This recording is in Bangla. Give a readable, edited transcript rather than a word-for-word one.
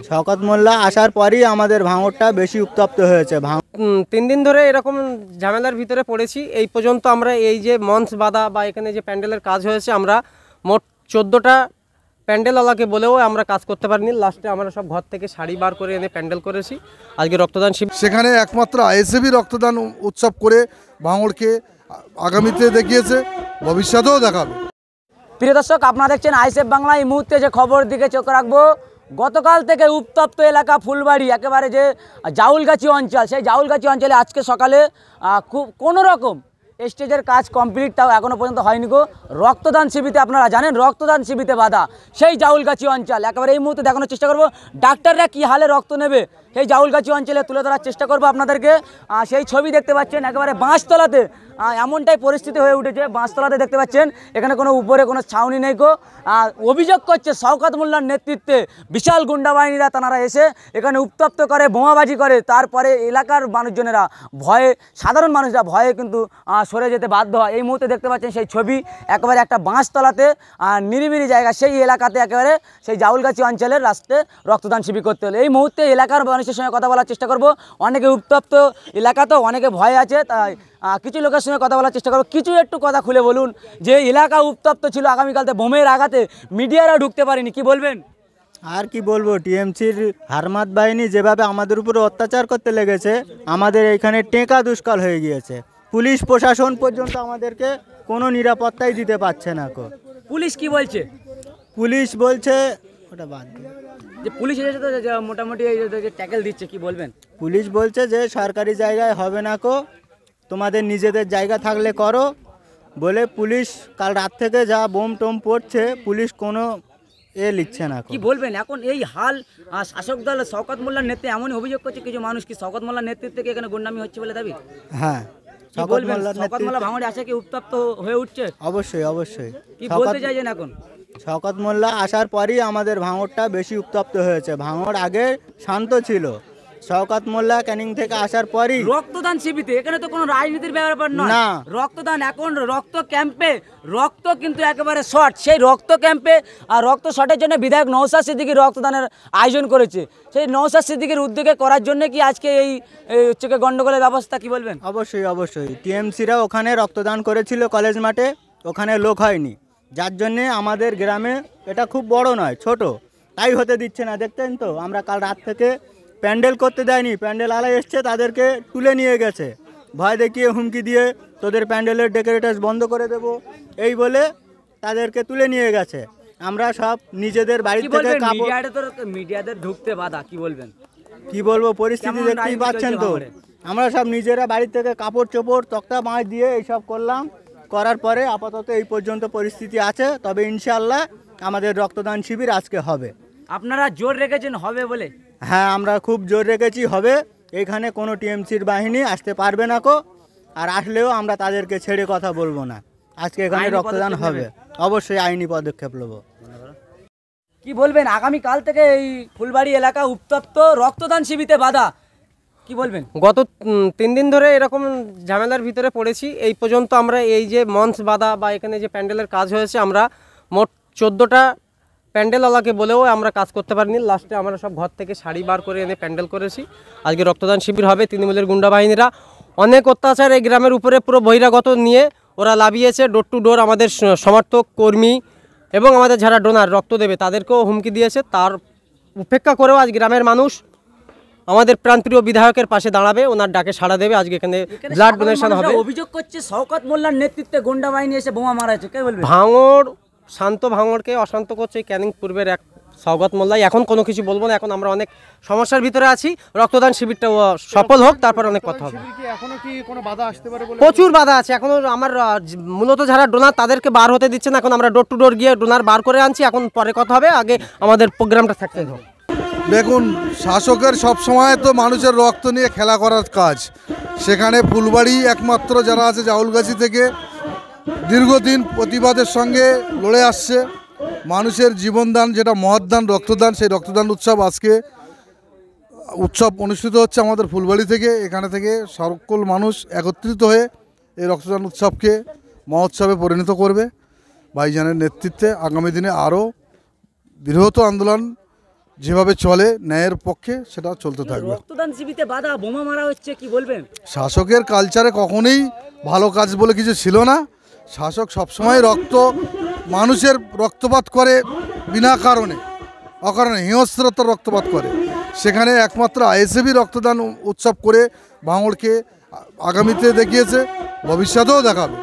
শওকত মোল্লা আসার পরই আমাদের ভাঙড়টা বেশি উত্তপ্ত হয়েছে। 3 দিন ধরে এরকম ঝামেলার ভিতরে পড়েছি। এই পর্যন্ত আমরা এই যে মঞ্চ বাঁধা বা এখানে যে প্যান্ডেলের কাজ হয়েছে, আমরা মোট 14টা প্যান্ডেলওয়ালাকে বলেও আমরা কাজ করতে পারিনি। লাস্টে আমরা সব ঘর থেকে শাড়ি বার করে এনে প্যান্ডেল করেছি। আজকে রক্তদান শিবির, সেখানে একমাত্র আইএসএফই রক্তদান উৎসব করে ভাঙড়কে আগামীতে দেখিয়েছে, ভবিষ্যতেও দেখাবে। প্রিয় দর্শক, আপনারা দেখছেন আইএসএফ বাংলা। এই মুহূর্তে যে খবর দিকে চোখ রাখবো, গতকাল থেকে উত্তপ্ত এলাকা ফুলবাড়ি, একেবারে যে জাউলগাছি অঞ্চল, সেই জাউলগাছি অঞ্চলে আজকে সকালে খুব কোনো রকম স্টেজের কাজ কমপ্লিট, তাও এখনও পর্যন্ত হয়নি গো। রক্তদান শিবিরতে, আপনারা জানেন রক্তদান শিবিরতে বাধা সেই জাউলগাছি অঞ্চল। একেবারে এই মুহূর্তে দেখানোর চেষ্টা করব ডাক্তাররা কী হালে রক্ত নেবে, সেই জাউলগাছি অঞ্চলে তুলে ধরার চেষ্টা করব আপনাদেরকে। সেই ছবি দেখতে পাচ্ছেন একেবারে বাঁশতলাতে এমনটাই পরিস্থিতি হয়ে উঠেছে। বাঁশতলাতে দেখতে পাচ্ছেন এখানে কোনো উপরে কোনো ছাউনি নেই গো। অভিযোগ করছে শওকত মোল্লার নেতৃত্বে বিশাল গুন্ডা বাহিনীরা তারা এসে এখানে উত্তপ্ত করে, বোমাবাজি করে, তারপরে এলাকার মানুষজনেরা ভয়ে, সাধারণ মানুষরা ভয়ে কিন্তু সরে যেতে বাধ্য হয়। এই মুহূর্তে দেখতে পাচ্ছেন সেই ছবি, একেবারে একটা বাঁশতলাতে নিরিবিলি জায়গা, সেই এলাকাতে একেবারে সেই জাউলগাছি অঞ্চলের রাস্তায় রক্তদান শিবির করতে হলো। এই মুহূর্তে এলাকার মানুষের সঙ্গে কথা বলার চেষ্টা করব। অনেকে উত্তপ্ত এলাকা, তো অনেকে ভয়ে আছে, তাই কিছু লোকের সঙ্গে কথা বলার চেষ্টা করবো। কিছু একটু কথা খুলে বলুন, যে এলাকা উত্তপ্ত ছিল আগামীকালতে বোমের আঘাতে, মিডিয়ারা ঢুকতে পারেনি, কি বলবেন? আর কি বলবো, টিএমসির হারমাত বাহিনী যেভাবে আমাদের উপরে অত্যাচার করতে লেগেছে, আমাদের এখানে টেকা দুষ্কাল হয়ে গিয়েছে। পুলিশ প্রশাসন পর্যন্ত আমাদেরকে কোনো নিরাপত্তাই দিতে পারছে না। পুলিশ কি বলছে? পুলিশ বলছে, ওটা বাদ দিন, যে পুলিশ এসে তো মোটামুটি ট্যাকেল দিচ্ছে, কি বলবেন? পুলিশ বলছে যে সরকারি জায়গায় হবে না কো, তোমাদের নিজেদের জায়গা থাকলে করো বলে পুলিশ কাল রাত থেকে যা বোম টোম পড়ছে, পুলিশ কোনো লিখছে না। কি বলবেন এখন এই হাল? শাসক দল শওকত মোল্লার নেতৃত্বে এমনই অভিযোগ করছে কিছু মানুষ, কি শওকত মোল্লার নেতৃত্বে কি এখানে গুন্ডামি হচ্ছে বলে দাবি? হ্যাঁ, শওকত মোল্লা ভাঙড়ে আসে কি উত্তপ্ত হয়ে উঠছে? অবশ্যই অবশ্যই। কি বলতে চাইছেন এখন? শওকত মোল্লা আসার পরই আমাদের ভাঙড়টা বেশি উত্তপ্ত হয়েছে। ভাঙড় আগে শান্ত ছিল, শওকত মোল্লা ক্যানিং থেকে আসার পরই রক্তদান শিবিরতে, এখানে তো কোনো রাজনীতির ব্যাপার নয়, রক্তদান এখন রক্ত ক্যাম্পে, রক্ত কিন্তু একেবারে শর্ট, সেই রক্ত ক্যাম্পে আর রক্ত শর্টের জন্য বিধায়ক নওশাদ সিদ্দিকী রক্তদানের আয়োজন করেছে। সেই নওশাদ সিদ্দিকীর উদ্যোগে করার জন্য কি আজকে এই হচ্ছে গন্ডগোলের ব্যবস্থা, কি বলবেন? অবশ্যই অবশ্যই। টিএমসিরা ওখানে রক্তদান করেছিল কলেজ মাঠে, ওখানে লোক হয়নি, যার জন্যে আমাদের গ্রামে এটা খুব বড় নয়, ছোট, তাই হতে দিচ্ছে না। দেখতেন তো, আমরা কাল রাত থেকে প্যান্ডেল করতে দেয়নি, প্যান্ডেল আলাই এসছে, তাদেরকে তুলে নিয়ে গেছে, ভয় দেখিয়ে হুমকি দিয়ে তোদের প্যান্ডেলের ডেকোরেটার্স বন্ধ করে দেব এই বলে তাদেরকে তুলে নিয়ে গেছে। আমরা সব নিজেদের বাড়ি থেকে মিডিয়াদের ঢুকতে বাধা, কি বলবেন? কি বলবো, পরিস্থিতি দেখতেই পাচ্ছেন তো। আমরা সব নিজেরা বাড়ি থেকে কাপড় চোপড় তক্তা বাঁশ দিয়ে এইসব করলাম, করার পরে আপাতত এই পর্যন্ত পরিস্থিতি আছে। তবে ইনশাআল্লাহ আমাদের রক্তদান শিবির আজকে হবে। আপনারা জোর রেখেছেন হবে বলে? হ্যাঁ, আমরা খুব জোর রেখেছি হবে। এখানে কোনো টিএমসির বাহিনী আসতে পারবে না কো, আর আসলেও আমরা তাদেরকে ছেড়ে কথা বলবো না। আজকে এখানে রক্তদান হবে, অবশ্যই আইনি পদক্ষেপ নেব। কি বলবেন, আগামীকাল থেকে এই ফুলবাড়ি এলাকা উত্তপ্ত, রক্তদান শিবিরতে বাধা, কি বলবেন? গত 3 দিন ধরে এরকম ঝামেলার ভিতরে পড়েছি। এই পর্যন্ত আমরা এই যে মঞ্চ বাঁধা বা এখানে যে প্যান্ডেলের কাজ হয়েছে, আমরা মোট 14টা প্যান্ডেলওয়ালাকে বলেও আমরা কাজ করতে পারিনি। লাস্টে আমরা সব ঘর থেকে শাড়ি বার করে এনে প্যান্ডেল করেছি। আজকে রক্তদান শিবির হবে। তৃণমূলের গুন্ডা বাহিনীরা অনেক অত্যাচার এই গ্রামের উপরে পুরো বহিরাগত নিয়ে ওরা লাভিয়েছে। ডোর টু ডোর আমাদের সমর্থক কর্মী এবং আমাদের যারা ডোনার রক্ত দেবে তাদেরকেও হুমকি দিয়েছে। তার উপেক্ষা করেও আজ গ্রামের মানুষ আমাদের প্রাণপ্রিয় বিধায়কের পাশে দাঁড়াবে, ওনার ডাকে সাড়া দেবে। আজকে এখানে ব্লাড ডোনেশন হবে। অভিযোগ করছে শওকত মোল্লার নেতৃত্বে গুন্ডা বাহিনী এসে বোমা মারাছে, কে বলবে? ভাঙড় শান্ত, ভাঙড়কে অশান্ত করছে ক্যানিং পূর্বের এক শওকত মোল্লাই। এখন কোনো কিছু বলবো না, এখন আমরা অনেক সমস্যার ভিতরে আছি। রক্তদান শিবিরটা সফল হোক, তারপর অনেক কথা হবে। প্রচুর বাধা আছে এখনো। আমার মূলত যারা ডোনার তাদেরকে বার হতে দিচ্ছে না। এখন আমরা ডোর টু ডোর গিয়ে ডোনার বার করে আনছি। এখন পরে কথা হবে, আগে আমাদের প্রোগ্রামটা থাকতে হবে। দেখুন, শাসকের সবসময় তো মানুষের রক্ত নিয়ে খেলা করার কাজ। সেখানে ফুলবাড়ি একমাত্র যারা আছে জাউলগাছি থেকে দীর্ঘদিন প্রতিবাদের সঙ্গে লড়ে আসছে। মানুষের জীবনদান, যেটা মহৎদান, রক্তদান, সেই রক্তদান উৎসব অনুষ্ঠিত হচ্ছে আমাদের ফুলবাড়ি থেকে। এখানে থেকে সকল মানুষ একত্রিত হয়ে এই রক্তদান উৎসবকে মহোৎসবে পরিণত করবে। ভাইজানের নেতৃত্বে আগামী দিনে আরও বৃহৎ আন্দোলন যেভাবে চলে ন্যায়ের পক্ষে সেটা চলতে থাকবে। রক্তদান শিবিরে বাধা, বোমা মারা হচ্ছে, কি বলবেন? শাসকের কালচারে কখনোই ভালো কাজ বলে কিছু ছিল না। শাসক সবসময় মানুষের রক্তপাত করে বিনা কারণে, অকারণে হিংস্রতার রক্তপাত করে। সেখানে একমাত্র আইএসএফই রক্তদান উৎসব করে ভাঙড়কে আগামীতে দেখিয়েছে, ভবিষ্যতেও দেখাবে।